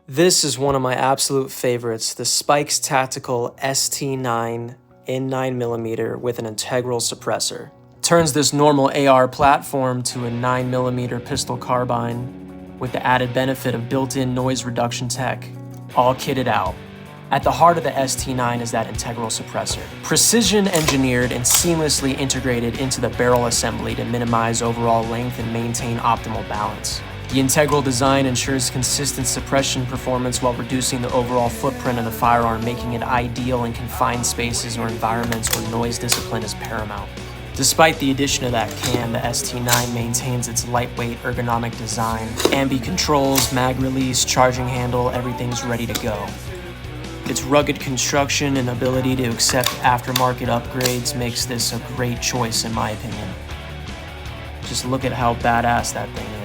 This is one of my absolute favorites, the Spikes Tactical ST9 in 9mm with an integral suppressor. Turns this normal AR platform to a 9mm pistol carbine with the added benefit of built-in noise reduction tech, all kitted out. At the heart of the ST9 is that integral suppressor, precision engineered and seamlessly integrated into the barrel assembly to minimize overall length and maintain optimal balance. The integral design ensures consistent suppression performance while reducing the overall footprint of the firearm, making it ideal in confined spaces or environments where noise discipline is paramount. Despite the addition of that cam, the ST9 maintains its lightweight ergonomic design. Ambi controls, mag release, charging handle, everything's ready to go. Its rugged construction and ability to accept aftermarket upgrades makes this a great choice in my opinion. Just look at how badass that thing is.